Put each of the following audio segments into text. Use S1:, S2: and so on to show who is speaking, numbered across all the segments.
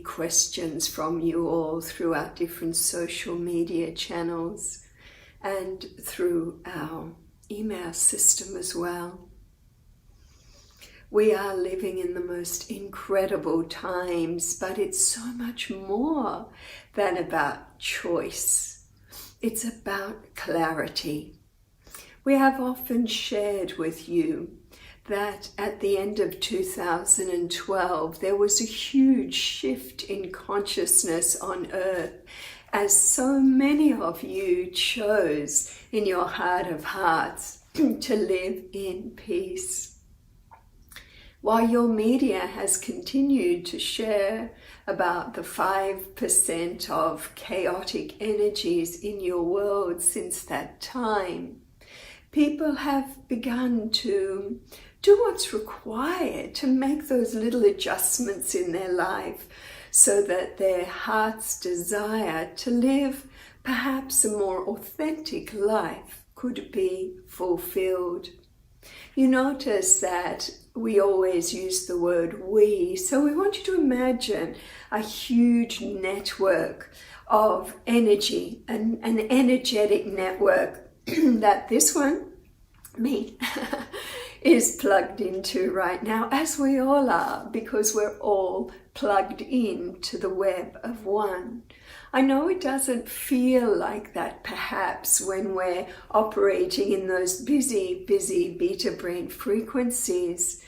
S1: questions from you all through our different social media channels and through our email system as well. We are living in the most incredible times, but it's so much more than about choice. It's about clarity. We have often shared with you that at the end of 2012, there was a huge shift in consciousness on Earth, as so many of you chose in your heart of hearts to live in peace. While your media has continued to share about the 5% of chaotic energies in your world since that time, people have begun to do what's required to make those little adjustments in their life so that their heart's desire to live perhaps a more authentic life could be fulfilled. You notice that we always use the word we, so we want you to imagine a huge network of energy, an energetic network that this one, me, is plugged into right now, as we all are, because we're all plugged into the web of one. I know it doesn't feel like that perhaps when we're operating in those busy beta brain frequencies,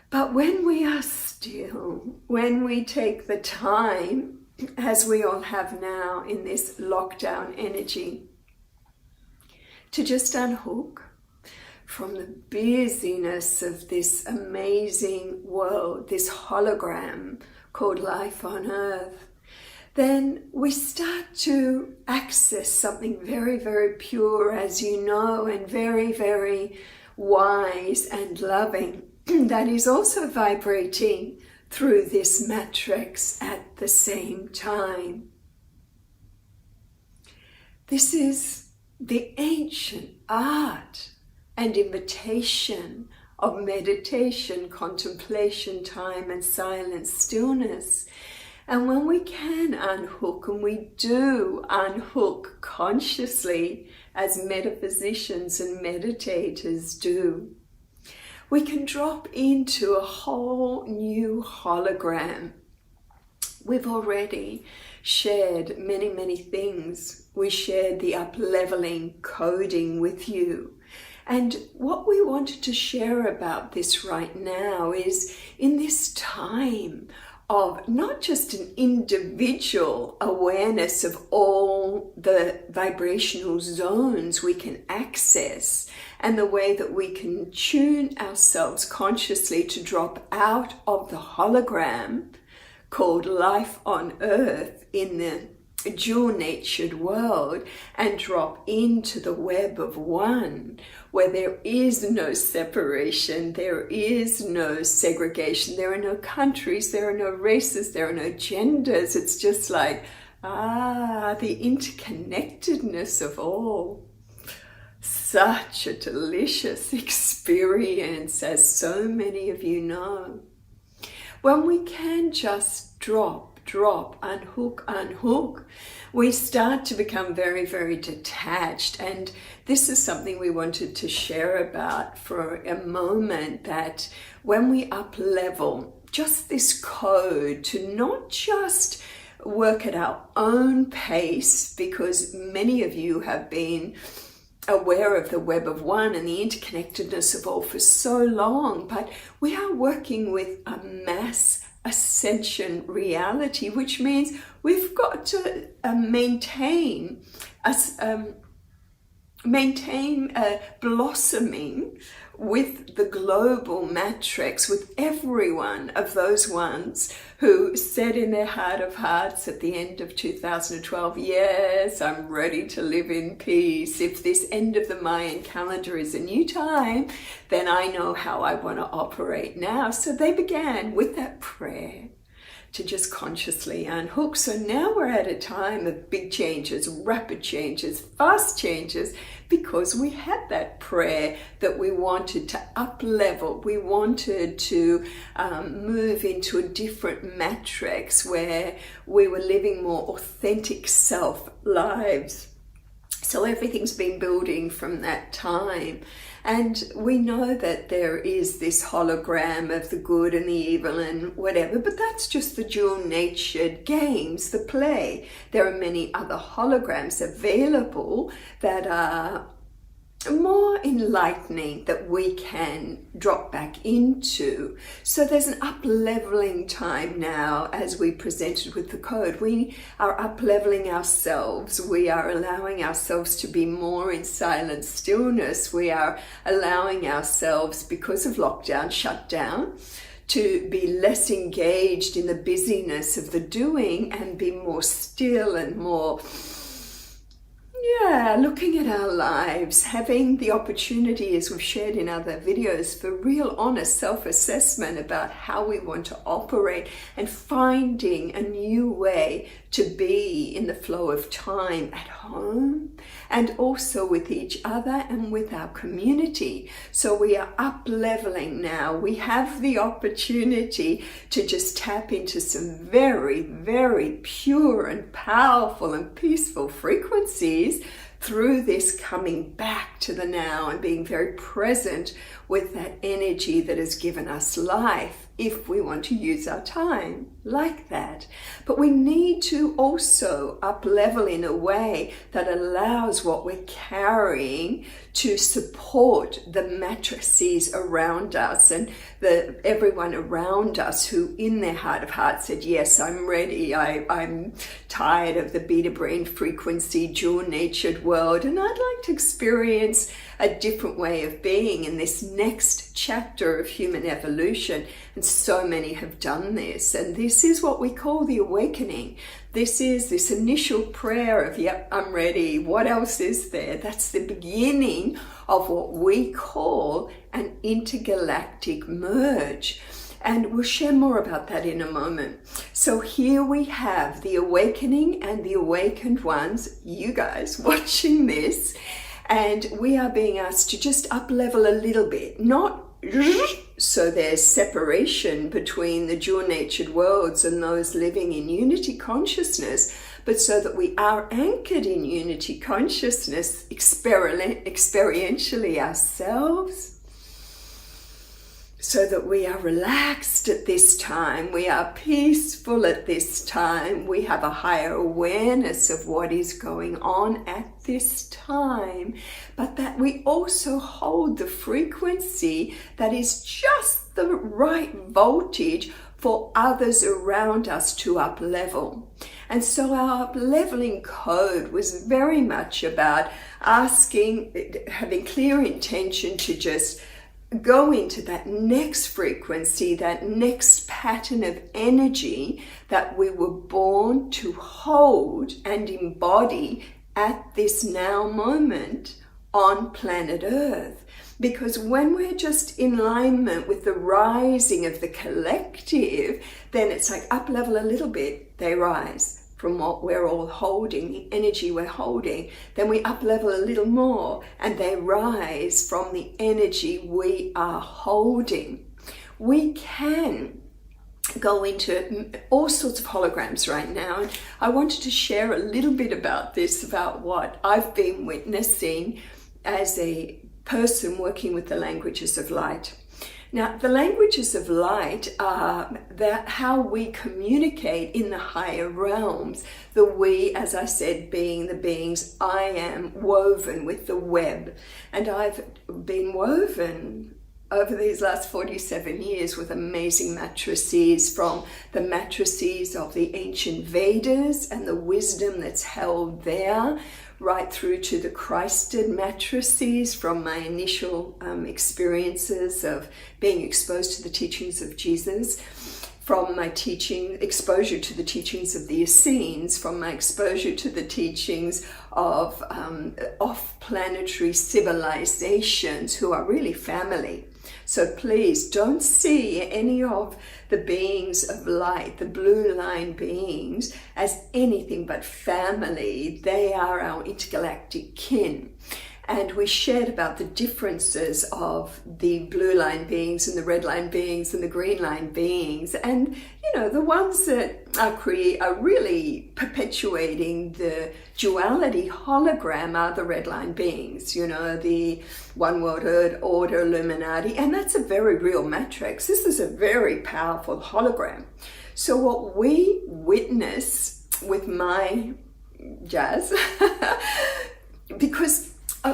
S1: but when we are still, when we take the time, as we all have now in this lockdown energy, to just unhook from the busyness of this amazing world, this hologram called life on Earth, then we start to access something very pure, as you know, and very wise and loving that is also vibrating through this matrix at the same time. This is the ancient art and invitation of meditation, contemplation, time and silence, stillness. And when we can unhook, and we do unhook consciously as metaphysicians and meditators do, we can drop into a whole new hologram. We've already shared many things. We shared the Upleveling coding with you. And what we wanted to share about this right now is, in this time of not just an individual awareness of all the vibrational zones we can access and the way that we can tune ourselves consciously to drop out of the hologram called life on Earth in the dual-natured world and drop into the web of one, where there is no separation, there is no segregation, there are no countries, there are no races, there are no genders. It's just like, the interconnectedness of all. Such a delicious experience, as so many of you know. When we can just drop, unhook, we start to become very detached. And this is something we wanted to share about for a moment, that when we up-level just this code to not just work at our own pace, because many of you have been aware of the web of one and the interconnectedness of all for so long, but we are working with a mass ascension reality, which means we've got to maintain blossoming with the global matrix, with every one of those ones who said in their heart of hearts at the end of 2012, yes, I'm ready to live in peace. If this end of the Mayan calendar is a new time, then I know how I want to operate now. So they began with that prayer to just consciously unhook. So now we're at a time of big changes, rapid changes, fast changes, because we had that prayer that we wanted to up level. We wanted to move into a different matrix where we were living more authentic self lives. So everything's been building from that time. And we know that there is this hologram of the good and the evil and whatever, but that's just the dual-natured games, the play. There are many other holograms available that are more enlightening, that we can drop back into. So there's an up-leveling time now as we presented with the code. We are up-leveling ourselves. We are allowing ourselves to be more in silent stillness. We are allowing ourselves, because of lockdown, shutdown, to be less engaged in the busyness of the doing and be more still and more looking at our lives, having the opportunity, as we've shared in other videos, for real honest self-assessment about how we want to operate and finding a new way to be in the flow of time at home and also with each other and with our community. So we are up-leveling now. We have the opportunity to just tap into some very, very pure and powerful and peaceful frequencies through this coming back to the now and being very present with that energy that has given us life, if we want to use our time like that. But we need to also up-level in a way that allows what we're carrying to support the matrices around us and everyone around us who in their heart of hearts said, yes, I'm ready, I'm tired of the beta brain frequency, dual-natured world, and I'd like to experience a different way of being in this next chapter of human evolution. And so many have done this, and this is what we call the awakening. This is this initial prayer of, yep, I'm ready, what else is there? That's the beginning of what we call an intergalactic merge. And we'll share more about that in a moment. So here we have the awakening and the awakened ones, you guys watching this, and we are being asked to just up-level a little bit, not so there's separation between the dual-natured worlds and those living in unity consciousness, but so that we are anchored in unity consciousness experientially ourselves, so that we are relaxed at this time, we are peaceful at this time, we have a higher awareness of what is going on at this time, but that we also hold the frequency that is just the right voltage for others around us to up-level. And so our up-leveling code was very much about asking, having clear intention to just go into that next frequency, that next pattern of energy that we were born to hold and embody at this now moment on planet Earth. Because when we're just in alignment with the rising of the collective, then it's like up level a little bit, they rise from what we're all holding, the energy we're holding. Then we up level a little more and they rise from the energy we are holding. We can go into all sorts of holograms right now. And I wanted to share a little bit about this, about what I've been witnessing as a person working with the languages of light. Now, the languages of light are how we communicate in the higher realms. The we, as I said, being the beings, I am woven with the web. And I've been woven over these last 47 years with amazing matrices, from the matrices of the ancient Vedas and the wisdom that's held there, right through to the Christed matrices from my initial experiences of being exposed to the teachings of Jesus, from my exposure to the teachings of the Essenes, from my exposure to the teachings of off-planetary civilizations who are really family. So please don't see any of the beings of light, the blue line beings, as anything but family. They are our intergalactic kin. And we shared about the differences of the blue line beings and the red line beings and the green line beings. And, you know, the ones that are really perpetuating the duality hologram are the red line beings, you know, the one world order Illuminati. And that's a very real matrix. This is a very powerful hologram. So what we witness with my Jazz, because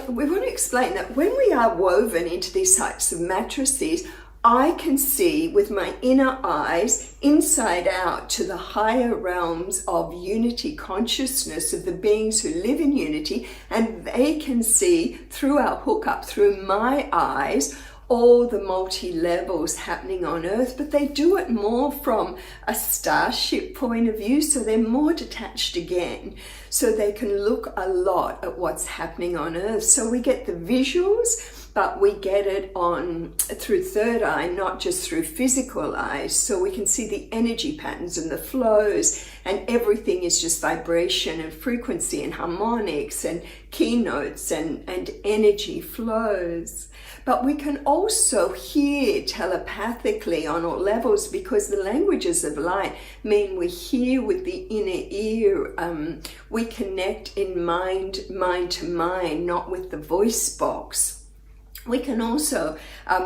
S1: we want to explain that when we are woven into these types of matrices, I can see with my inner eyes inside out to the higher realms of unity consciousness of the beings who live in unity, and they can see through our hookup, through my eyes, all the multi-levels happening on Earth, but they do it more from a starship point of view, so they're more detached again. So they can look a lot at what's happening on Earth. So we get the visuals, but we get it through third eye, not just through physical eyes. So we can see the energy patterns and the flows, and everything is just vibration and frequency and harmonics and keynotes and energy flows. But we can also hear telepathically on all levels, because the languages of light mean we hear with the inner ear. We connect in mind to mind, not with the voice box. We can also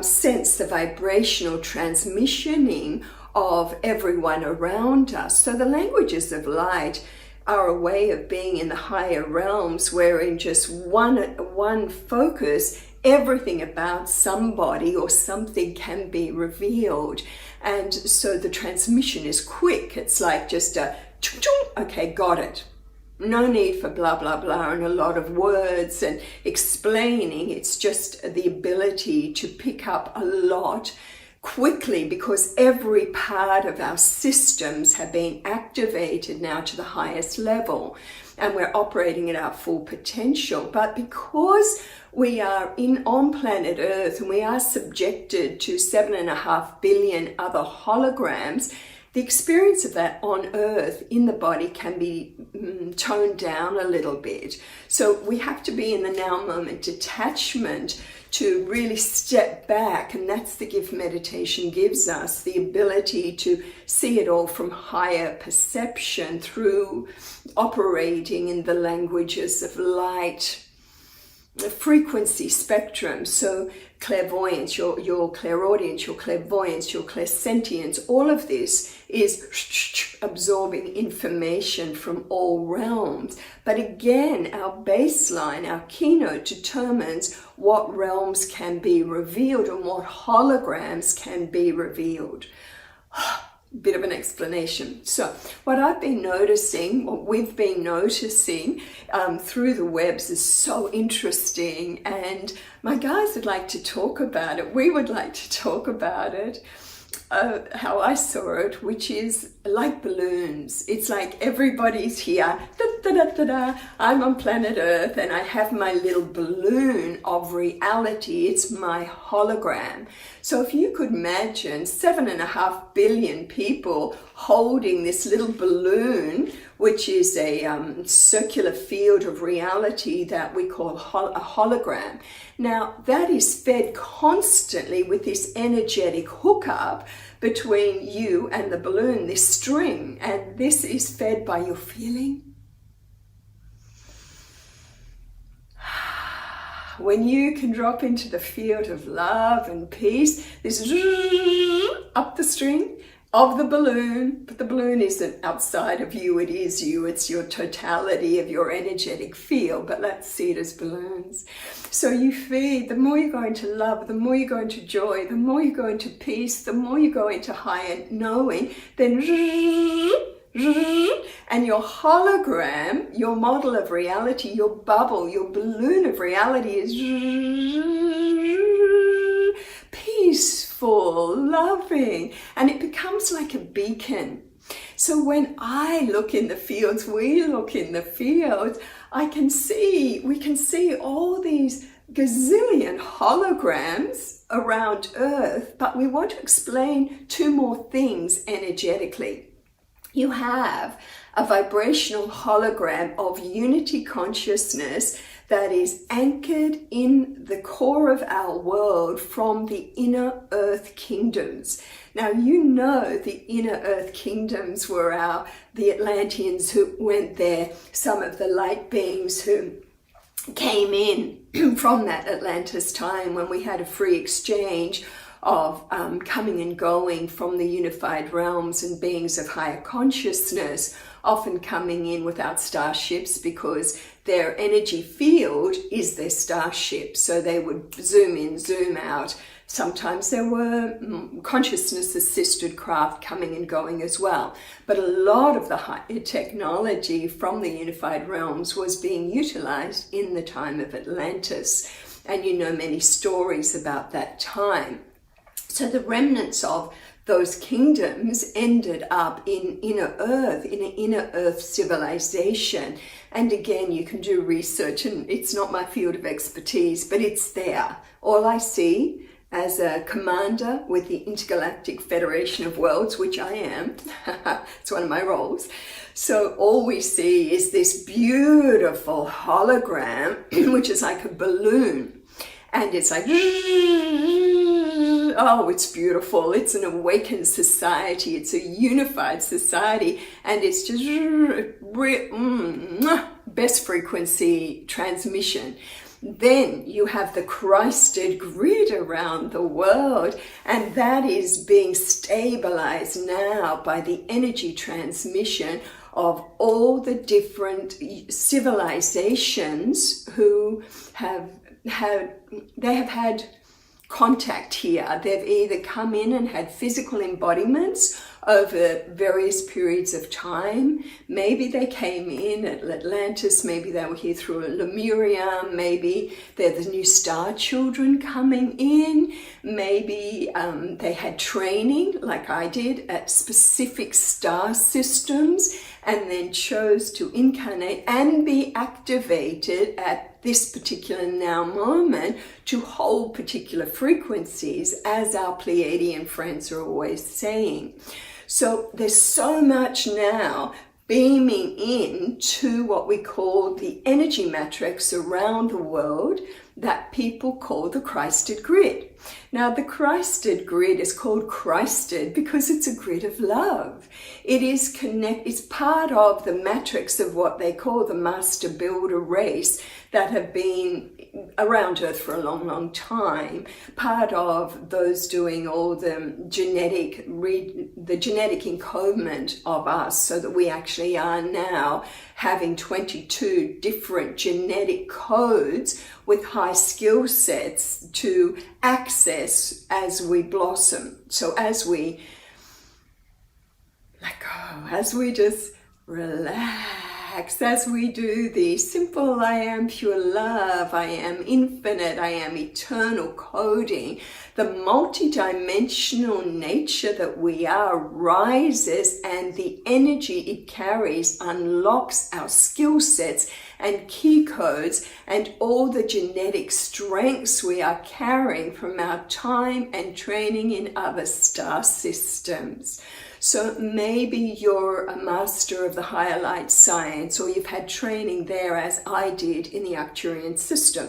S1: sense the vibrational transmissioning of everyone around us. So the languages of light are a way of being in the higher realms, where in just one focus, everything about somebody or something can be revealed. And so the transmission is quick. It's like just a okay, got it. No need for blah, blah, blah, and a lot of words and explaining. It's just the ability to pick up a lot quickly, because every part of our systems have been activated now to the highest level, and we're operating at our full potential. But because we are on planet Earth and we are subjected to 7.5 billion other holograms, the experience of that on Earth in the body can be toned down a little bit. So we have to be in the now moment detachment to really step back, and that's the gift meditation gives us, the ability to see it all from higher perception through operating in the languages of light, the frequency spectrum. So clairvoyance, your clairaudience, your clairvoyance, your clairsentience, all of this is absorbing information from all realms. But again, our baseline, our keynote determines what realms can be revealed and what holograms can be revealed. Bit of an explanation. So what I've been noticing, what we've been noticing through the webs is so interesting, and my guys would like to talk about it. We would like to talk about it, how I saw it, which is like balloons. It's like everybody's here, I'm on planet Earth, and I have my little balloon of reality. It's my hologram. So if you could imagine 7.5 billion people holding this little balloon, which is a circular field of reality that we call a hologram. Now that is fed constantly with this energetic hookup between you and the balloon, this string, and this is fed by your feeling. When you can drop into the field of love and peace, this up the string of the balloon, but the balloon isn't outside of you, it is you, it's your totality of your energetic field, but let's see it as balloons. So you feed, the more you go into love, the more you go into joy, the more you go into peace, the more you go into higher knowing, then and your hologram, your model of reality, your bubble, your balloon of reality is peaceful, loving, and it becomes like a beacon. So when I look in the fields, we look in the fields, we can see all these gazillion holograms around Earth, but we want to explain two more things energetically. You have a vibrational hologram of unity consciousness that is anchored in the core of our world from the inner earth kingdoms. Now, you know the inner earth kingdoms were the Atlanteans who went there, some of the light beings who came in from that Atlantis time when we had a free exchange of coming and going from the unified realms and beings of higher consciousness, often coming in without starships because their energy field is their starship. So they would zoom in, zoom out. Sometimes there were consciousness-assisted craft coming and going as well. But a lot of the higher technology from the unified realms was being utilized in the time of Atlantis. And you know many stories about that time. So the remnants of those kingdoms ended up in inner earth, in an inner earth civilization. And again, you can do research, and it's not my field of expertise, but it's there. All I see as a commander with the Intergalactic Federation of Worlds, which I am, it's one of my roles. So all we see is this beautiful hologram, which is like a balloon. And it's like, oh, it's beautiful. It's an awakened society. It's a unified society. And it's just best frequency transmission. Then you have the Christed grid around the world, and that is being stabilized now by the energy transmission of all the different civilizations who have had contact here. They've either come in and had physical embodiments over various periods of time. Maybe they came in at Atlantis, maybe they were here through Lemuria, maybe they're the new star children coming in, maybe they had training like I did at specific star systems and then chose to incarnate and be activated at this particular now moment to hold particular frequencies, as our Pleiadian friends are always saying. So there's so much now beaming into what we call the energy matrix around the world that people call the Christed grid. Now, the Christed grid is called Christed because it's a grid of love. It's part of the matrix of what they call the master builder race that have been around Earth for a long, long time. Part of those doing all the genetic encodement of us, so that we actually are now having 22 different genetic codes with high skill sets to access as we blossom. So as we let go, as we just relax, as we do the simple I am pure love, I am infinite, I am eternal coding, the multidimensional nature that we are rises, and the energy it carries unlocks our skill sets and key codes and all the genetic strengths we are carrying from our time and training in other star systems. So maybe you're a master of the higher light science, or you've had training there as I did in the Arcturian system.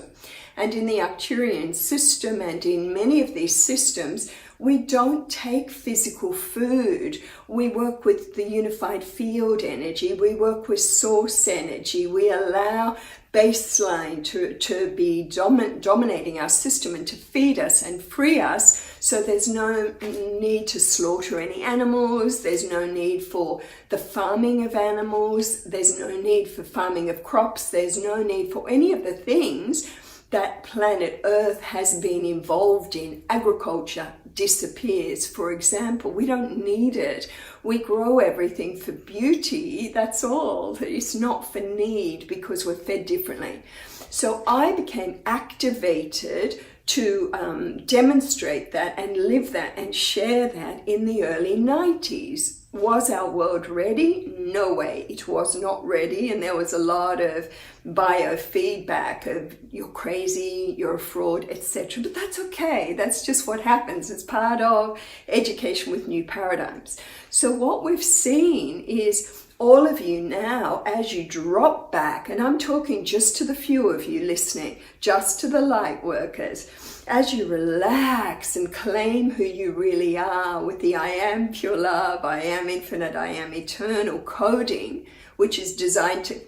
S1: And in the Arcturian system and in many of these systems, we don't take physical food. We work with the unified field energy. We work with source energy. We allow baseline to be dominating our system and to feed us and free us. So there's no need to slaughter any animals. There's no need for the farming of animals. There's no need for farming of crops. There's no need for any of the things that planet Earth has been involved in. Agriculture disappears, for example. We don't need it. We grow everything for beauty, that's all. It's not for need because we're fed differently. So I became activated to demonstrate that and live that and share that in the early 90s. Was our world ready? No way. It was not ready, and there was a lot of biofeedback of you're crazy, you're a fraud, etc. But that's okay. That's just what happens. It's part of education with new paradigms. So what we've seen is all of you now, as you drop back, and I'm talking just to the few of you listening, just to the light workers, as you relax and claim who you really are with the I am pure love, I am infinite, I am eternal coding, which is designed to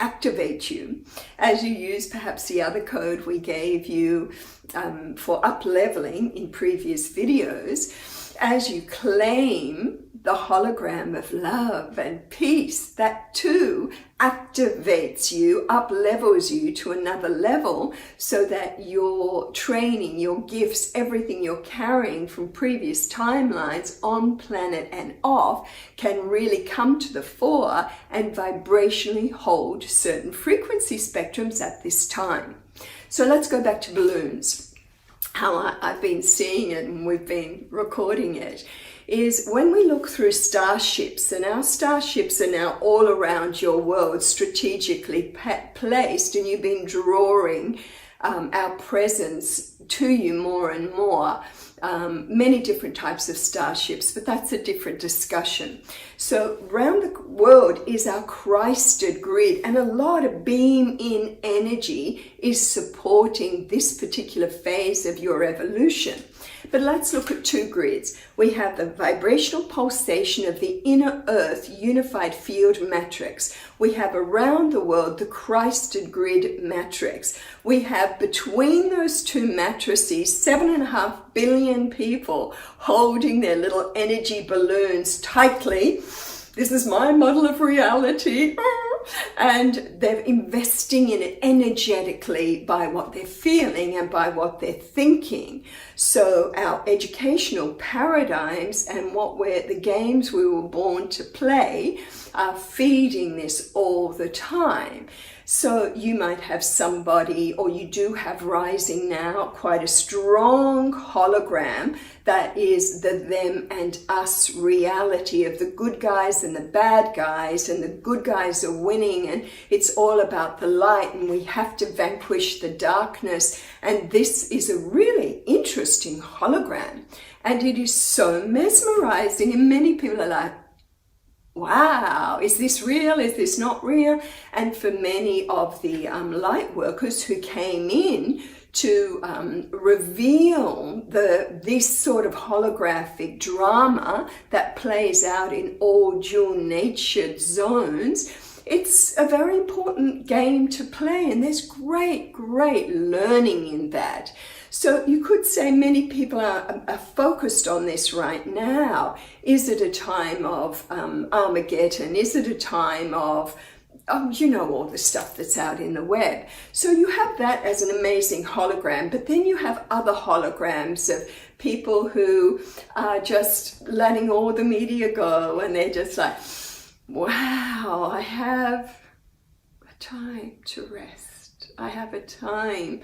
S1: activate you, as you use perhaps the other code we gave you for upleveling in previous videos, as you claim the hologram of love and peace, that too activates you, up-levels you to another level, so that your training, your gifts, everything you're carrying from previous timelines on planet and off can really come to the fore and vibrationally hold certain frequency spectrums at this time. So let's go back to balloons. How I've been seeing it, and we've been recording it, is when we look through starships, and our starships are now all around your world, strategically placed, and you've been drawing our presence to you more and more. Many different types of starships, but that's a different discussion. So around the world is our Christed grid, and a lot of beam-in energy is supporting this particular phase of your evolution. But let's look at two grids. We have the vibrational pulsation of the inner earth unified field matrix. We have around the world the Christed grid matrix. We have between those two matrices 7.5 billion people holding their little energy balloons tightly. This is my model of reality. And they're investing in it energetically by what they're feeling and by what they're thinking. So our educational paradigms and the games we were born to play are feeding this all the time. So you might have somebody, or you do have rising now, quite a strong hologram that is the them and us reality of the good guys and the bad guys, and the good guys are winning, and it's all about the light, and we have to vanquish the darkness. And this is a really interesting hologram, and it is so mesmerizing, and many people are like, wow, is this real? Is this not real? And for many of the light workers who came in to reveal this sort of holographic drama that plays out in all dual-natured zones, it's a very important game to play, and there's great learning in that. So you could say many people are focused on this right now. Is it a time of Armageddon? Is it a time of, all the stuff that's out in the web? So you have that as an amazing hologram, but then you have other holograms of people who are just letting all the media go, and they're just like, wow, I have a time to rest. I have a time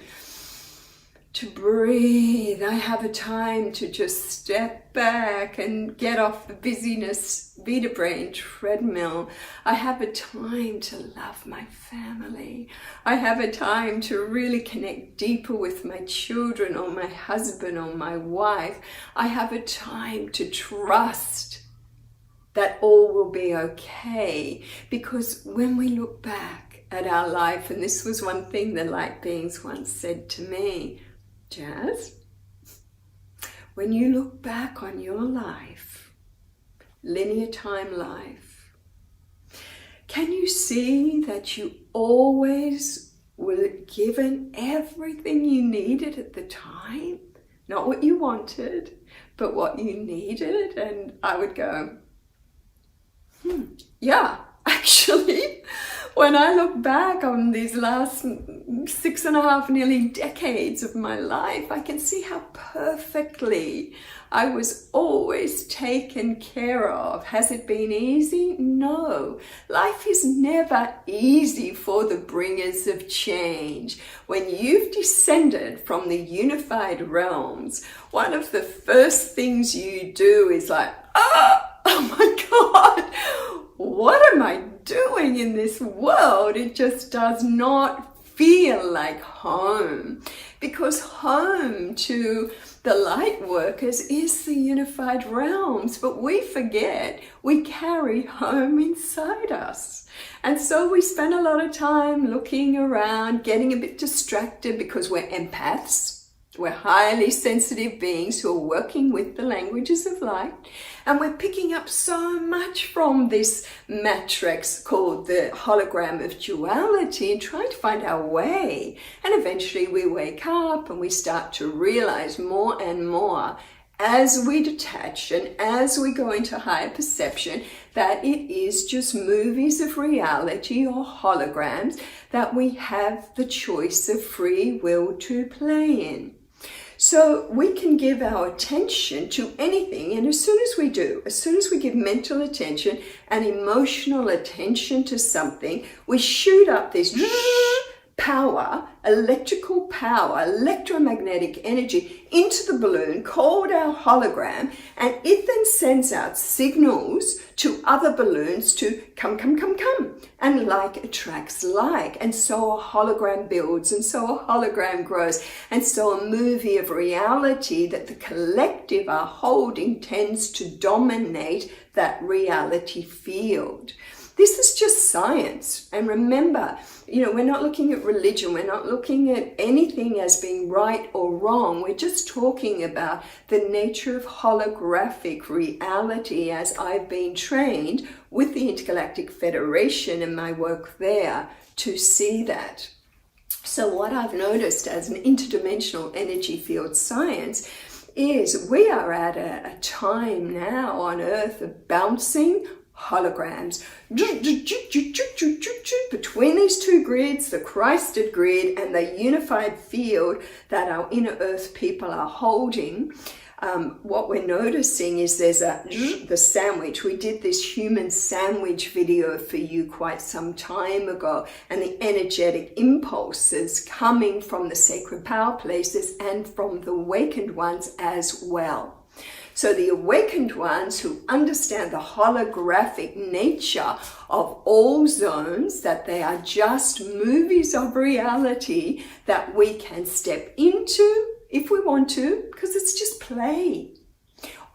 S1: to breathe. I have a time to just step back and get off the busyness beta brain treadmill. I have a time to love my family. I have a time to really connect deeper with my children or my husband or my wife. I have a time to trust that all will be okay. Because when we look back at our life, and this was one thing the light beings once said to me, Jazz, when you look back on your life, linear time life, can you see that you always were given everything you needed at the time? Not what you wanted, but what you needed? And I would go, yeah, actually, When I look back on these last 6.5, nearly decades of my life, I can see how perfectly I was always taken care of. Has it been easy? No. Life is never easy for the bringers of change. When you've descended from the unified realms, one of the first things you do is like, oh my God, what am I doing in this world? It just does not feel like home, because home to the light workers is the unified realms, but we forget we carry home inside us. And so we spend a lot of time looking around, getting a bit distracted because we're empaths. We're highly sensitive beings who are working with the languages of light, and we're picking up so much from this matrix called the hologram of duality and trying to find our way. And eventually we wake up and we start to realize more and more as we detach and as we go into higher perception that it is just movies of reality or holograms that we have the choice of free will to play in. So we can give our attention to anything, and as soon as we do, as soon as we give mental attention and emotional attention to something, we shoot up this power, electrical power, electromagnetic energy into the balloon called our hologram, and it then sends out signals to other balloons to come, and like attracts like, and so a hologram builds, and so a hologram grows, and so a movie of reality that the collective are holding tends to dominate that reality field. This is just science. And remember, we're not looking at religion. We're not looking at anything as being right or wrong. We're just talking about the nature of holographic reality as I've been trained with the Intergalactic Federation and my work there to see that. So what I've noticed as an interdimensional energy field science is we are at a time now on Earth of bouncing holograms between these two grids, the Christed grid and the unified field that our inner Earth people are holding. What we're noticing is there's the sandwich. We did this human sandwich video for you quite some time ago, and the energetic impulses coming from the sacred power places and from the awakened ones as well. So the awakened ones who understand the holographic nature of all zones, that they are just movies of reality that we can step into if we want to, because it's just play.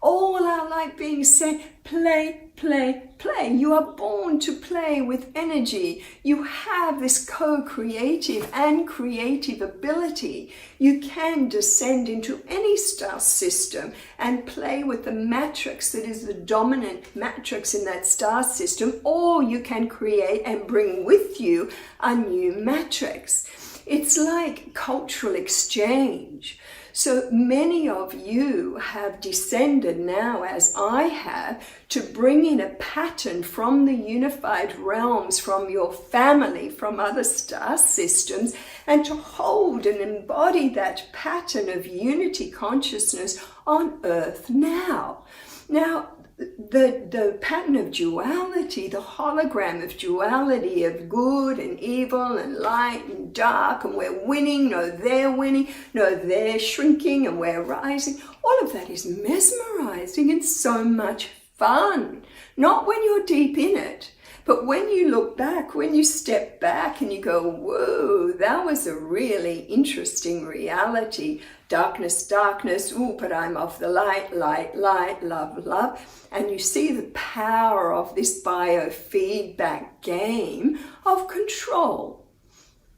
S1: All our light beings say, play, play, play. You are born to play with energy. You have this co-creative and creative ability. You can descend into any star system and play with the matrix that is the dominant matrix in that star system, or you can create and bring with you a new matrix. It's like cultural exchange. So many of you have descended now, as I have, to bring in a pattern from the unified realms, from your family, from other star systems, and to hold and embody that pattern of unity consciousness on Earth now. Now, the pattern of duality, the hologram of duality of good and evil and light and dark, and we're winning, no they're winning, no they're shrinking and we're rising, all of that is mesmerizing and so much fun. Not when you're deep in it, but when you look back, when you step back and you go, whoa, that was a really interesting reality. Darkness, darkness, ooh, but I'm of the light, light, light, love, love. And you see the power of this biofeedback game of control.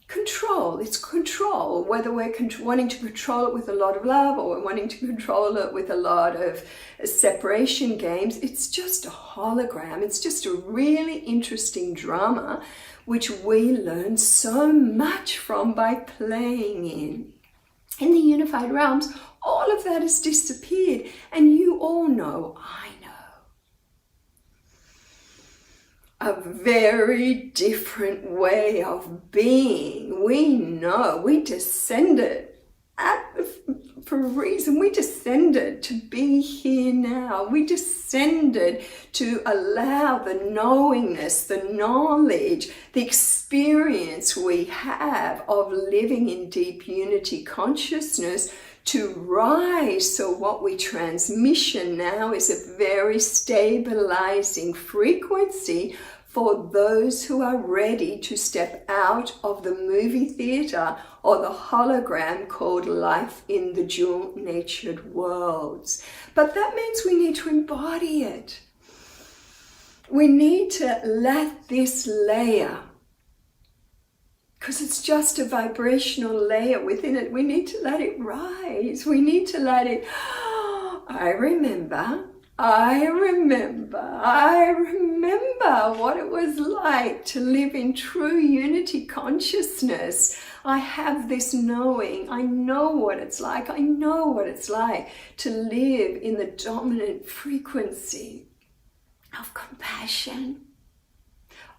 S1: Control, it's control, whether we're wanting to control it with a lot of love or we're wanting to control it with a lot of separation games. It's just a hologram. It's just a really interesting drama which we learn so much from by playing in. In the unified realms, all of that has disappeared, and you all know, I know. a very different way of being. We know we descended for a reason. We descended to be here now. We descended to allow the knowingness, the knowledge, the experience we have of living in deep unity consciousness to rise. So what we transmission now is a very stabilizing frequency for those who are ready to step out of the movie theater or the hologram called life in the dual-natured worlds. But that means we need to embody it. We need to let this layer, because it's just a vibrational layer within it, we need to let it rise. We need to let it, I remember what it was like to live in true unity consciousness. I have this knowing. I know what it's like. I know what it's like to live in the dominant frequency of compassion,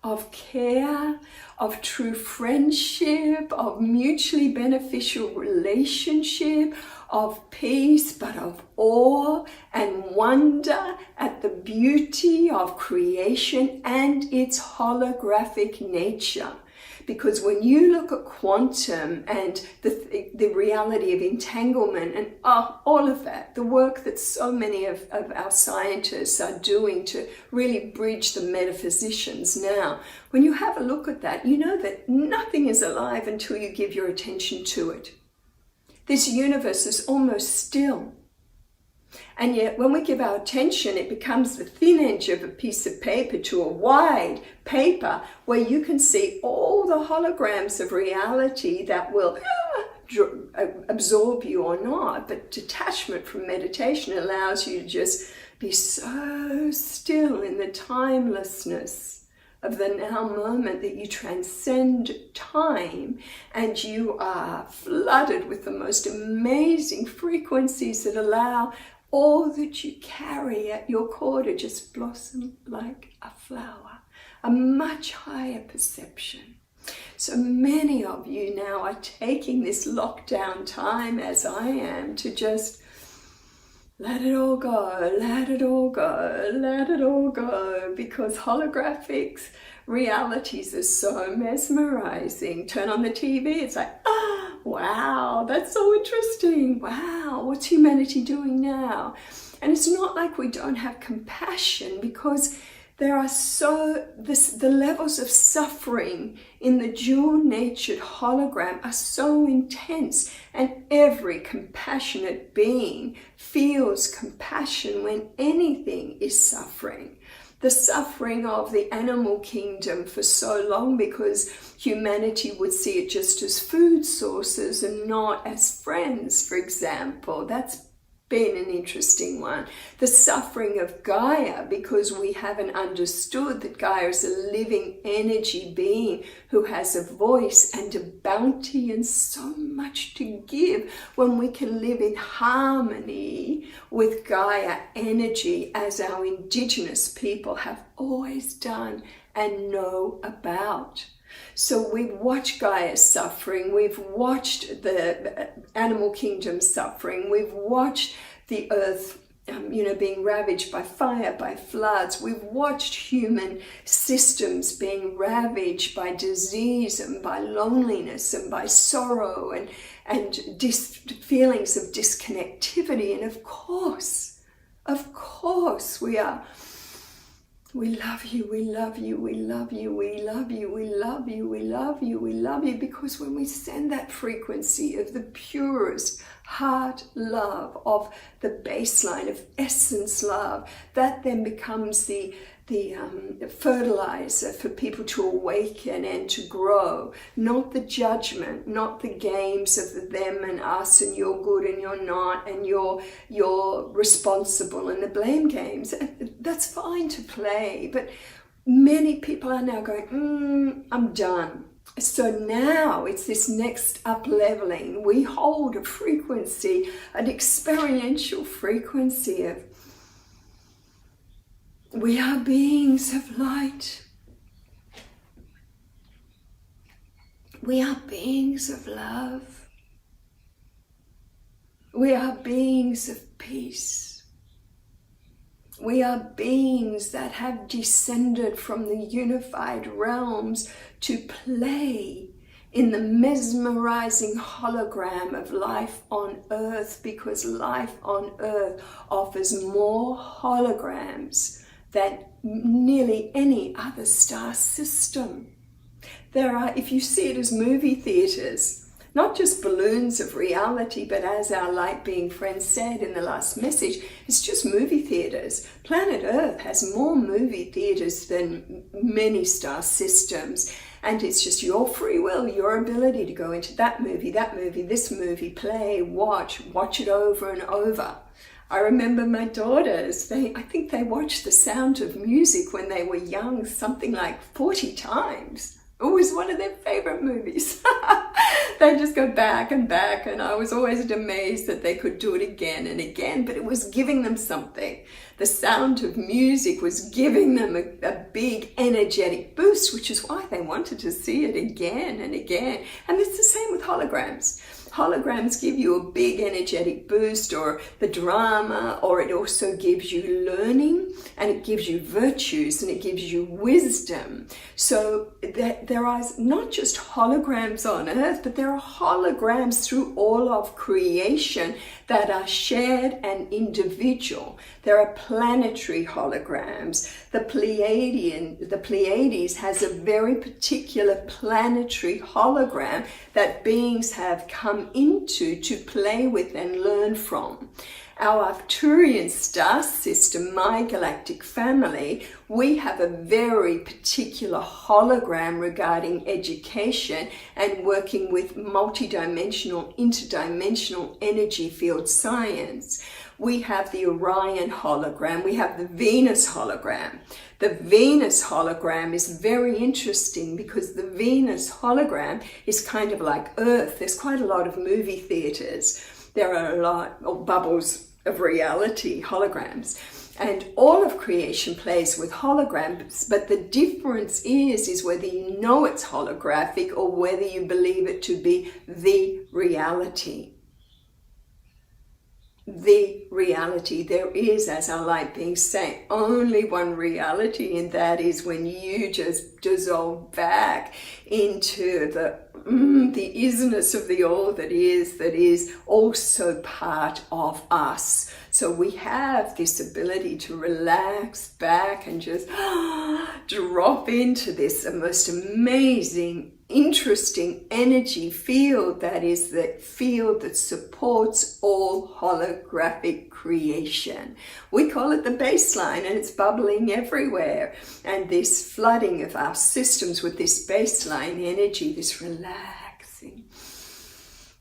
S1: of care, of true friendship, of mutually beneficial relationship, of peace, but of awe and wonder at the beauty of creation and its holographic nature. Because when you look at quantum and the reality of entanglement and all of that, the work that so many of our scientists are doing to really bridge the metaphysicians now, when you have a look at that, you know that nothing is alive until you give your attention to it. This universe is almost still. And yet when we give our attention, it becomes the thin edge of a piece of paper to a wide paper where you can see all the holograms of reality that will absorb you or not. But detachment from meditation allows you to just be so still in the timelessness of the now moment, that you transcend time and you are flooded with the most amazing frequencies that allow all that you carry at your core to just blossom like a flower, a much higher perception. So many of you now are taking this lockdown time, as I am, to just let it all go, let it all go, let it all go, because holographics realities are so mesmerizing. Turn on the TV, it's like, wow, that's so interesting. Wow, what's humanity doing now? And it's not like we don't have compassion, because there are the levels of suffering in the dual-natured hologram are so intense, and every compassionate being feels compassion when anything is suffering. The suffering of the animal kingdom for so long, because humanity would see it just as food sources and not as friends, for example. That's been an interesting one. The suffering of Gaia, because we haven't understood that Gaia is a living energy being who has a voice and a bounty and so much to give, when we can live in harmony with Gaia energy, as our indigenous people have always done and know about. So we've watched Gaia's suffering, we've watched the animal kingdom suffering, we've watched the earth being ravaged by fire, by floods. We've watched human systems being ravaged by disease and by loneliness and by sorrow and feelings of disconnectivity. And of course, we love you, we love you, we love you, we love you, we love you, we love you, we love you, because when we send that frequency of the purest heart love, of the baseline of essence love, that then becomes the fertilizer for people to awaken and to grow. Not the judgment, not the games of the them and us and you're good and you're not and you're responsible and the blame games. That's fine to play, but many people are now going, I'm done. So now it's this next up-leveling. We hold a frequency, an experiential frequency of we are beings of light. We are beings of love. We are beings of peace. We are beings that have descended from the unified realms to play in the mesmerizing hologram of life on Earth, because life on Earth offers more holograms than nearly any other star system. There are, if you see it as movie theaters, not just balloons of reality, but as our light being friend said in the last message, it's just movie theaters. Planet Earth has more movie theaters than many star systems. And it's just your free will, your ability to go into that movie, this movie, play, watch it over and over. I remember my daughters, I think they watched The Sound of Music when they were young, something like 40 times. It was one of their favorite movies. They just go back and back, and I was always amazed that they could do it again and again, but it was giving them something. The Sound of Music was giving them a big energetic boost, which is why they wanted to see it again and again. And it's the same with holograms. Holograms give you a big energetic boost, or the drama, or it also gives you learning, and it gives you virtues, and it gives you wisdom. So there are not just holograms on Earth, but there are holograms through all of creation that are shared and individual. There are planetary holograms. The Pleiades has a very particular planetary hologram that beings have come into to play with and learn from. Our Arcturian star system, my galactic family, we have a very particular hologram regarding education and working with multidimensional, interdimensional energy field science. We have the Orion hologram, we have the Venus hologram. The Venus hologram is very interesting because the Venus hologram is kind of like Earth. There's quite a lot of movie theaters. There are a lot of bubbles of reality, holograms. And all of creation plays with holograms, but the difference is whether you know it's holographic or whether you believe it to be the reality. The reality. There is, as our light beings say, only one reality, and that is when you just dissolve back into the isness of the all that is also part of us. So we have this ability to relax back and just drop into this most amazing, interesting energy field that is the field that supports all holographic creation. We call it the baseline, and it's bubbling everywhere. And this flooding of our systems with this baseline energy, this relaxing,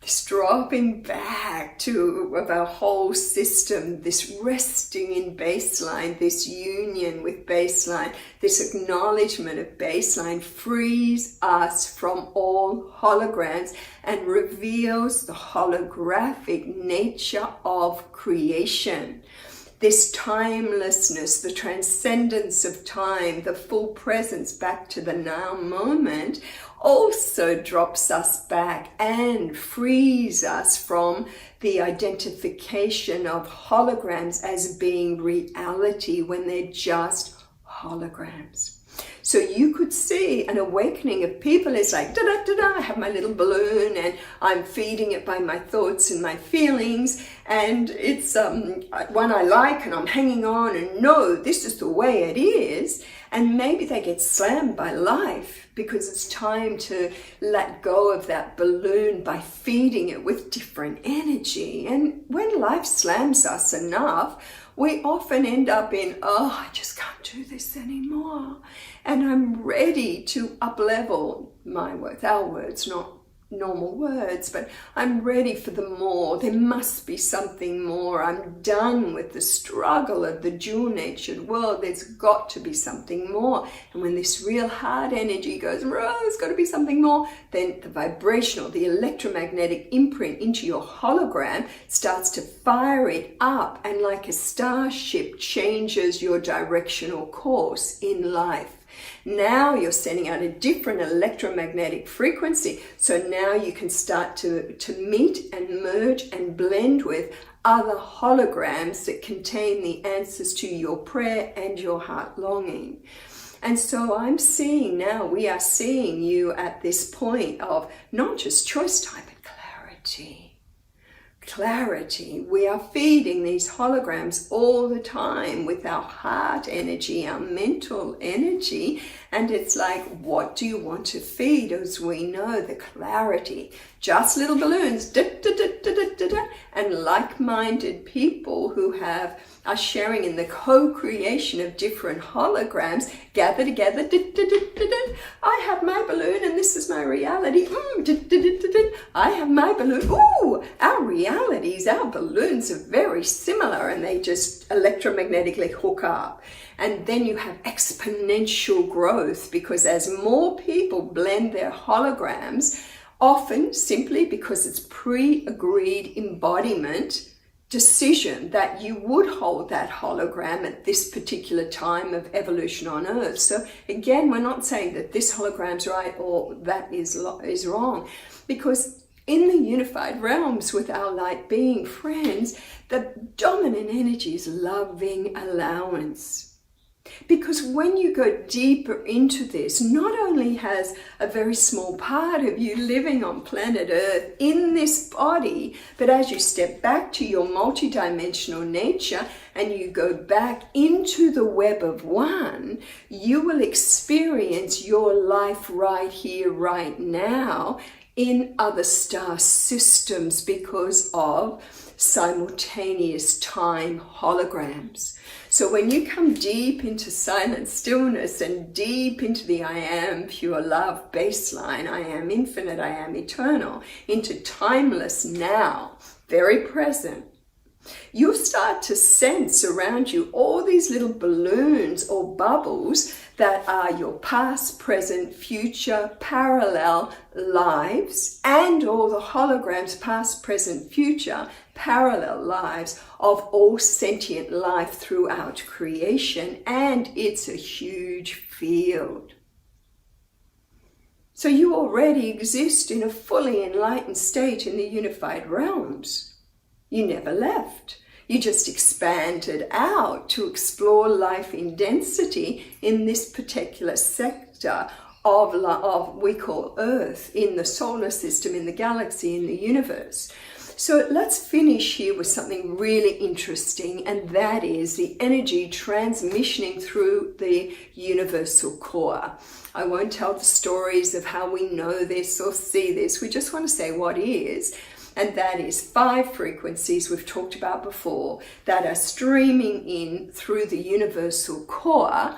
S1: this dropping back of our whole system, this resting in baseline, this union with baseline, this acknowledgement of baseline frees us from all holograms and reveals the holographic nature of creation. This timelessness, the transcendence of time, the full presence back to the now moment also drops us back and frees us from the identification of holograms as being reality when they're just holograms. So you could see an awakening of people. It's like, da-da-da-da, I have my little balloon and I'm feeding it by my thoughts and my feelings. And it's one I like and I'm hanging on and no, this is the way it is. And maybe they get slammed by life because it's time to let go of that balloon by feeding it with different energy. And when life slams us enough, we often end up in, I just can't do this anymore. And I'm ready to uplevel my words, our words, not normal words, but I'm ready for the more. There must be something more. I'm done with the struggle of the dual-natured world. There's got to be something more. And when this real hard energy goes, there's got to be something more, then the vibrational, the electromagnetic imprint into your hologram starts to fire it up, and like a starship changes your directional course in life. Now you're sending out a different electromagnetic frequency. So now you can start to meet and merge and blend with other holograms that contain the answers to your prayer and your heart longing. And so I'm seeing now, we are seeing you at this point of not just choice time, but clarity. Clarity. We are feeding these holograms all the time with our heart energy, our mental energy, and it's like, what do you want to feed? As we know, the clarity, just little balloons, da, da, da, da, da, da, da, and like-minded people who are sharing in the co-creation of different holograms, gather together, da, da, da, da, da. I have my balloon and this is my reality. Da, da, da, da, da. I have my balloon. Ooh, our realities, our balloons are very similar, and they just electromagnetically hook up. And then you have exponential growth, because as more people blend their holograms, often simply because it's pre-agreed embodiment decision that you would hold that hologram at this particular time of evolution on Earth. So again, we're not saying that this hologram's right or that is wrong, because in the unified realms with our light being friends, the dominant energy is loving allowance. Because when you go deeper into this, not only has a very small part of you living on planet Earth in this body, but as you step back to your multidimensional nature and you go back into the web of one, you will experience your life right here, right now, in other star systems because of simultaneous time holograms. So when you come deep into silent stillness and deep into the I am pure love baseline, I am infinite, I am eternal, into timeless now, very present, you'll start to sense around you all these little balloons or bubbles that are your past, present, future, parallel lives, and all the holograms, past, present, future, parallel lives of all sentient life throughout creation. And it's a huge field. So you already exist in a fully enlightened state in the unified realms. You never left. You just expanded out to explore life in density in this particular sector of we call Earth, in the solar system, in the galaxy, in the universe. So let's finish here with something really interesting, and that is the energy transmissioning through the universal core. I won't tell the stories of how we know this or see this. We just want to say what is. And that is 5 frequencies we've talked about before that are streaming in through the universal core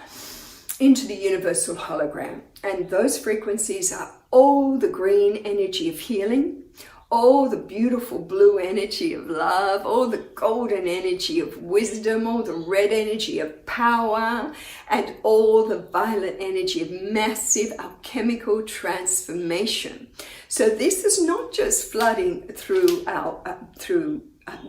S1: into the universal hologram. And those frequencies are all the green energy of healing, all the beautiful blue energy of love, all the golden energy of wisdom, all the red energy of power, and all the violet energy of massive alchemical transformation. So this is not just flooding through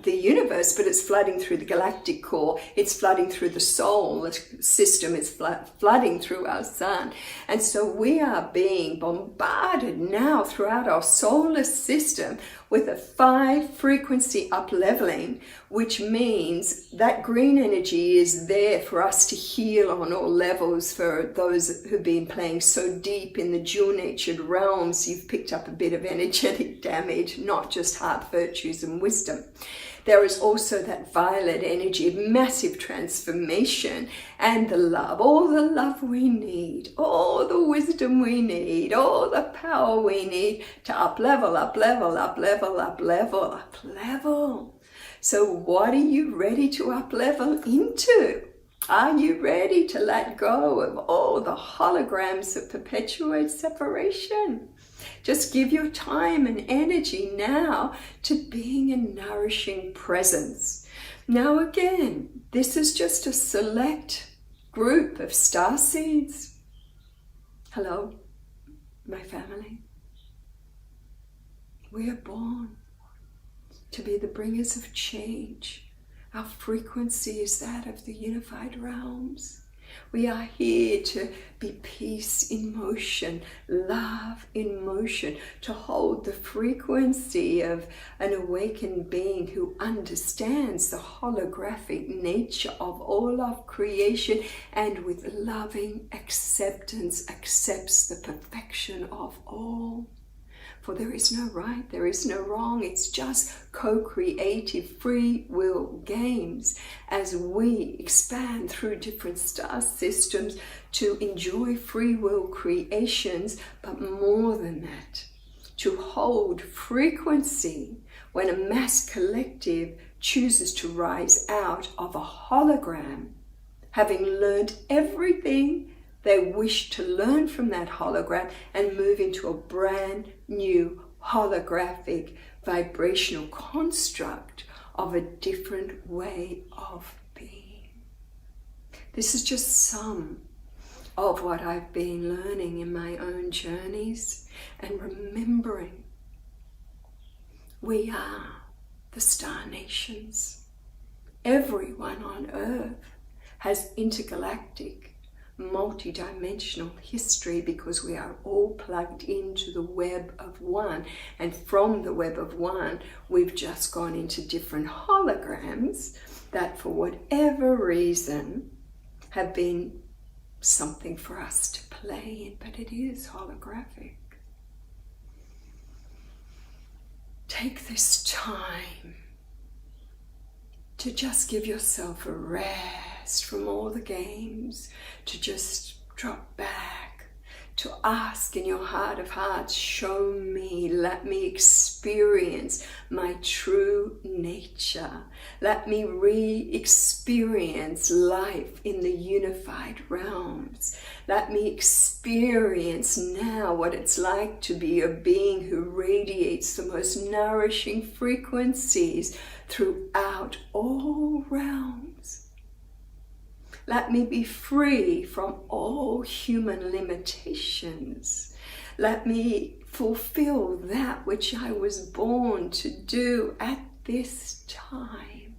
S1: the universe, but it's flooding through the galactic core, it's flooding through the solar system, it's flooding through our sun. And so we are being bombarded now throughout our solar system with a 5 frequency up-leveling, which means that green energy is there for us to heal on all levels. For those who've been playing so deep in the dual-natured realms, you've picked up a bit of energetic damage, not just heart virtues and wisdom. There is also that violet energy of massive transformation and the love, all the love we need, all the wisdom we need, all the power we need to up-level, up-level, up-level, up-level, up-level. So what are you ready to up-level into? Are you ready to let go of all the holograms that perpetuate separation? Just give your time and energy now to being a nourishing presence. Now again, this is just a select group of star seeds. Hello, my family. We are born to be the bringers of change. Our frequency is that of the unified realms. We are here to be peace in motion, love in motion, to hold the frequency of an awakened being who understands the holographic nature of all of creation and with loving acceptance accepts the perfection of all. For there is no right, there is no wrong. It's just co-creative free will games as we expand through different star systems to enjoy free will creations, but more than that, to hold frequency when a mass collective chooses to rise out of a hologram, having learned everything they wish to learn from that hologram and move into a brand new holographic vibrational construct of a different way of being. This is just some of what I've been learning in my own journeys and remembering we are the star nations. Everyone on earth has intergalactic multi-dimensional history because we are all plugged into the web of one, and from the web of one we've just gone into different holograms that for whatever reason have been something for us to play in, but it is holographic. Take this time to just give yourself a rest from all the games, to just drop back, to ask in your heart of hearts, show me, let me experience my true nature. Let me re-experience life in the unified realms. Let me experience now what it's like to be a being who radiates the most nourishing frequencies throughout all realms. Let me be free from all human limitations. Let me fulfill that which I was born to do at this time.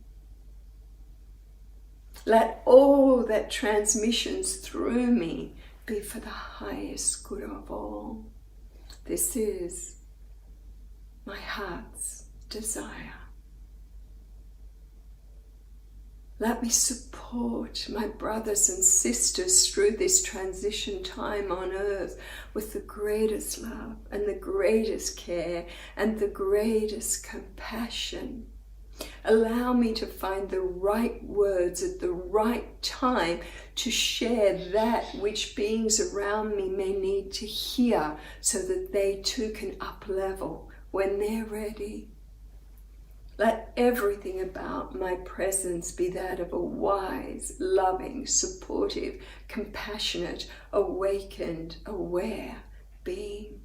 S1: Let all that transmissions through me be for the highest good of all. This is my heart's desire. Let me support my brothers and sisters through this transition time on earth with the greatest love and the greatest care and the greatest compassion. Allow me to find the right words at the right time to share that which beings around me may need to hear so that they too can up-level when they're ready. Let everything about my presence be that of a wise, loving, supportive, compassionate, awakened, aware being.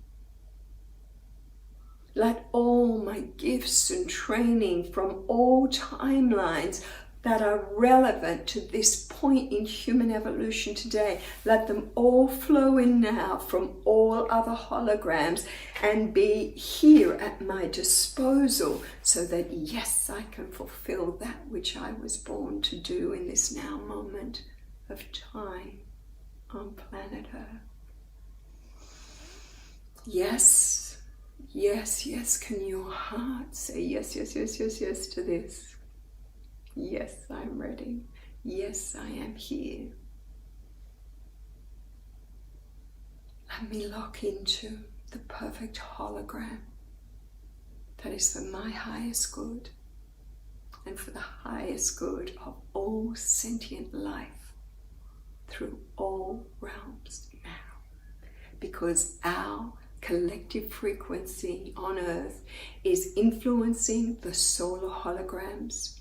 S1: Let all my gifts and training from all timelines that are relevant to this point in human evolution today, let them all flow in now from all other holograms and be here at my disposal so that, yes, I can fulfill that which I was born to do in this now moment of time on planet Earth. Yes, yes, yes, can your heart say yes, yes, yes, yes, yes to this? Yes, I'm ready. Yes, I am here. Let me lock into the perfect hologram that is for my highest good and for the highest good of all sentient life through all realms now. Because our collective frequency on Earth is influencing the solar holograms.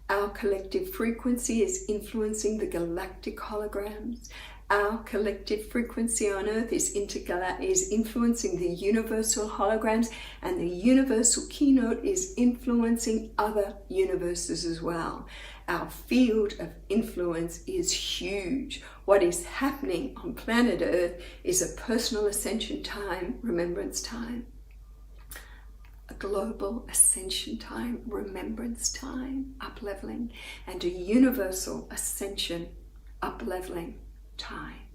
S1: Our collective frequency is influencing the galactic holograms. Our collective frequency on Earth is influencing the universal holograms, and the universal keynote is influencing other universes as well. Our field of influence is huge. What is happening on planet Earth is a personal ascension time, remembrance time. A global ascension time, remembrance time, upleveling, and a universal ascension upleveling time.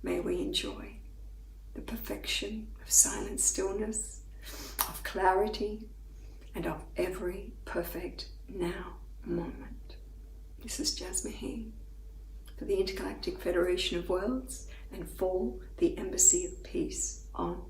S1: May we enjoy the perfection of silent stillness, of clarity, and of every perfect now moment. This is Jasmuheen for the Intergalactic Federation of Worlds and for the Embassy of Peace on